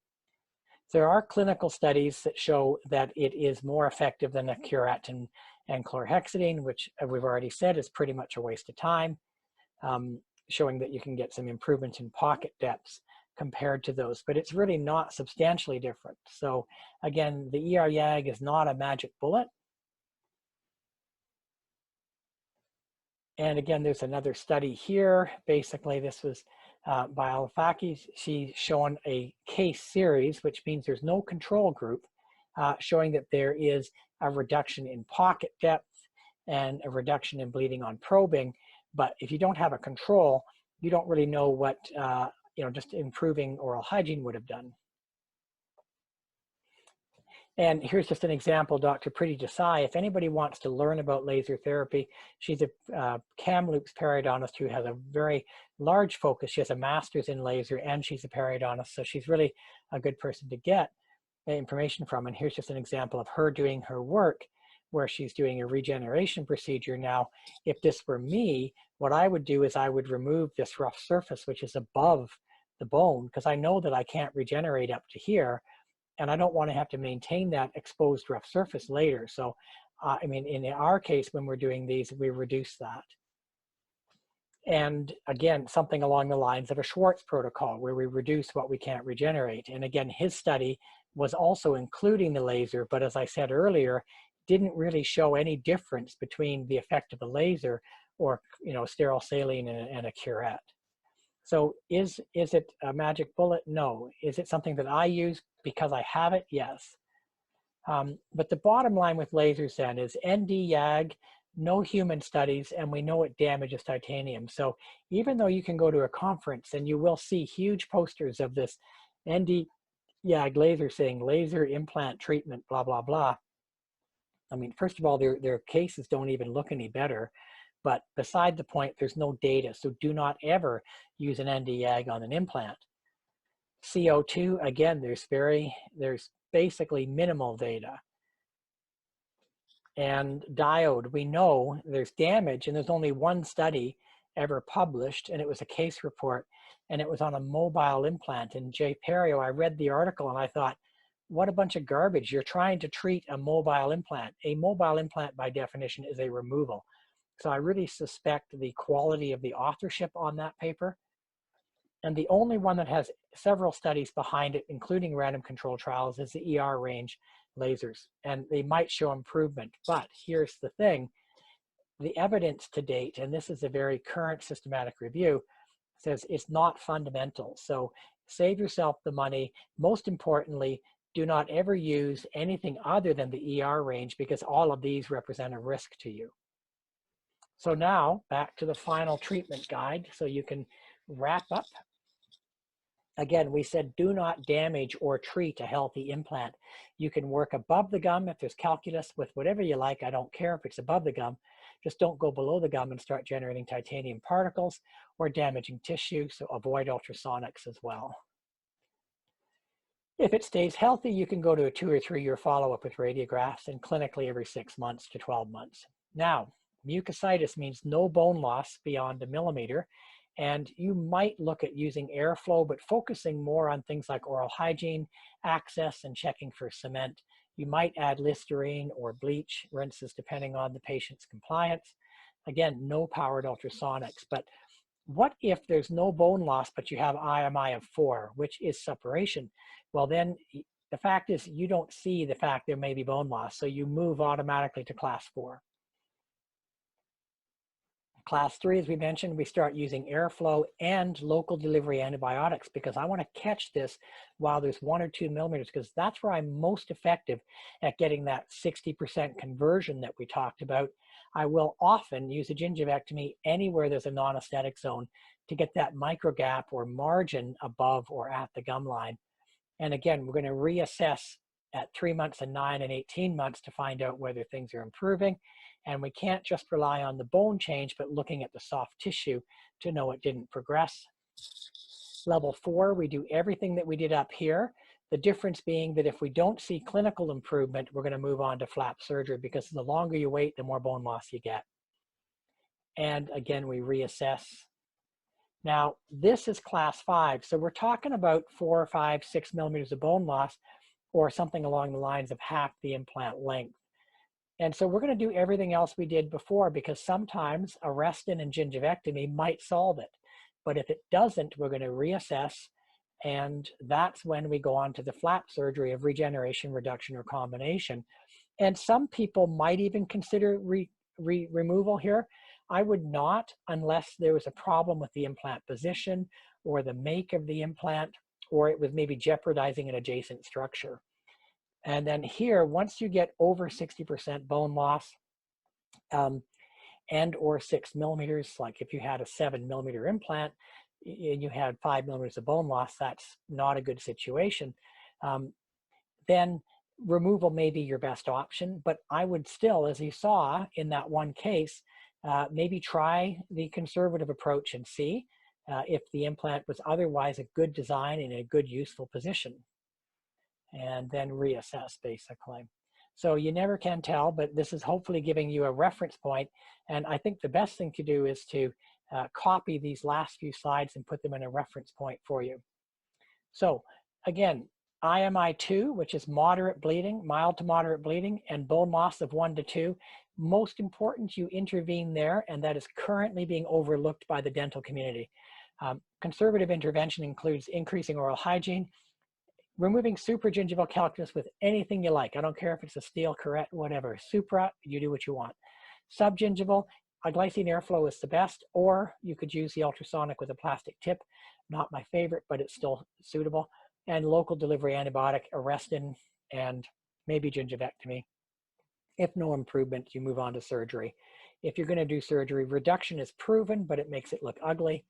There are clinical studies that show that it is more effective than a curette and chlorhexidine, which we've already said is pretty much a waste of time, showing that you can get some improvement in pocket depths compared to those, but it's really not substantially different. So again, the ER-YAG is not a magic bullet. And again, there's another study here. Basically, this was by Alfaki. She's shown a case series, which means there's no control group, showing that there is a reduction in pocket depth and a reduction in bleeding on probing. But if you don't have a control, you don't really know what just improving oral hygiene would have done. And here's just an example, Dr. Preeti Desai. If anybody wants to learn about laser therapy, she's a Kamloops periodontist who has a very large focus. She has a master's in laser and she's a periodontist, so she's really a good person to get information from. And here's just an example of her doing her work where she's doing a regeneration procedure. Now, if this were me, what I would do is I would remove this rough surface, which is above the bone, because I know that I can't regenerate up to here. And I don't want to have to maintain that exposed rough surface later. So, I mean, in our case, when we're doing these, we reduce that. And again, something along the lines of a Schwartz protocol, where we reduce what we can't regenerate. And again, his study was also including the laser, but as I said earlier, didn't really show any difference between the effect of the laser or, sterile saline and a curette. So is it a magic bullet? No. Is it something that I use because I have it? Yes. But the bottom line with lasers then is ND-YAG, no human studies, and we know it damages titanium. So even though you can go to a conference and you will see huge posters of this ND-YAG laser saying laser implant treatment, blah, blah, blah. I mean, first of all, their cases don't even look any better. But beside the point, there's no data. So do not ever use an ND-YAG on an implant. CO2, again, there's basically minimal data. And diode, we know there's damage, and there's only one study ever published, and it was a case report, and it was on a mobile implant. And Jay Perio, I read the article and I thought, what a bunch of garbage. You're trying to treat a mobile implant. A mobile implant by definition is a removal. So I really suspect the quality of the authorship on that paper. And the only one that has several studies behind it, including random control trials, is the ER range lasers. And they might show improvement. But here's the thing. The evidence to date, and this is a very current systematic review, says it's not fundamental. So save yourself the money. Most importantly, do not ever use anything other than the ER range, because all of these represent a risk to you. So now back to the final treatment guide so you can wrap up. Again, we said do not damage or treat a healthy implant. You can work above the gum if there's calculus with whatever you like. I don't care if it's above the gum. Just don't go below the gum and start generating titanium particles or damaging tissue. So avoid ultrasonics as well. If it stays healthy, you can go to a 2 or 3 year follow-up with radiographs and clinically every 6 months to 12 months. Now, mucositis means no bone loss beyond a millimeter, and you might look at using airflow, but focusing more on things like oral hygiene, access, and checking for cement. You might add Listerine or bleach rinses depending on the patient's compliance. Again, no powered ultrasonics, but what if there's no bone loss, but you have IMI of 4, which is suppuration? Well, then the fact is you don't see the fact there may be bone loss, so you move automatically to class 4. Class 3, as we mentioned, we start using airflow and local delivery antibiotics because I want to catch this while there's 1 or 2 millimeters, because that's where I'm most effective at getting that 60% conversion that we talked about. I will often use a gingivectomy anywhere there's a non-aesthetic zone to get that micro gap or margin above or at the gum line. And again, we're going to reassess at 3 months and 9 and 18 months to find out whether things are improving. And we can't just rely on the bone change, but looking at the soft tissue to know it didn't progress. Level 4, we do everything that we did up here. The difference being that if we don't see clinical improvement, we're going to move on to flap surgery, because the longer you wait, the more bone loss you get. And again, we reassess. Now, this is class 5. So we're talking about 4, 5, 6 millimeters of bone loss, or something along the lines of half the implant length. And so we're going to do everything else we did before, because sometimes a rest-in and gingivectomy might solve it. But if it doesn't, we're going to reassess. And that's when we go on to the flap surgery of regeneration, reduction, or combination. And some people might even consider removal here. I would not, unless there was a problem with the implant position or the make of the implant, or it was maybe jeopardizing an adjacent structure. And then here, once you get over 60% bone loss and or 6 millimeters, like if you had a 7 millimeter implant and you had 5 millimeters of bone loss, that's not a good situation. Then removal may be your best option, but I would still, as you saw in that one case, maybe try the conservative approach and see if the implant was otherwise a good design in a good useful position, and then reassess basically. So you never can tell, but this is hopefully giving you a reference point. And I think the best thing to do is to copy these last few slides and put them in a reference point for you. So again, IMI 2, which is moderate bleeding, mild to moderate bleeding, and bone loss of 1 to 2. Most important, you intervene there, and that is currently being overlooked by the dental community. Conservative intervention includes increasing oral hygiene, removing supragingival calculus with anything you like. I don't care if it's a steel curette, whatever. Supra, you do what you want. Subgingival, a glycine airflow is the best, or you could use the ultrasonic with a plastic tip. Not my favorite, but it's still suitable. And local delivery antibiotic, Arrestin, and maybe gingivectomy. If no improvement, you move on to surgery. If you're going to do surgery, reduction is proven, but it makes it look ugly.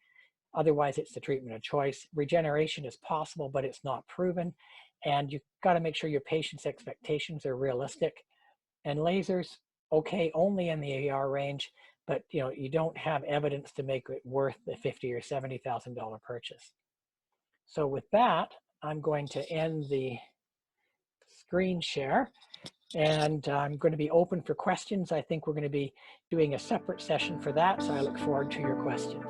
Otherwise, it's the treatment of choice. Regeneration is possible, but it's not proven. And you've got to make sure your patient's expectations are realistic. And lasers, okay, only in the AR range, but you don't have evidence to make it worth the $50,000 or $70,000 purchase. So with that, I'm going to end the screen share, and I'm going to be open for questions. I think we're going to be doing a separate session for that, so I look forward to your questions.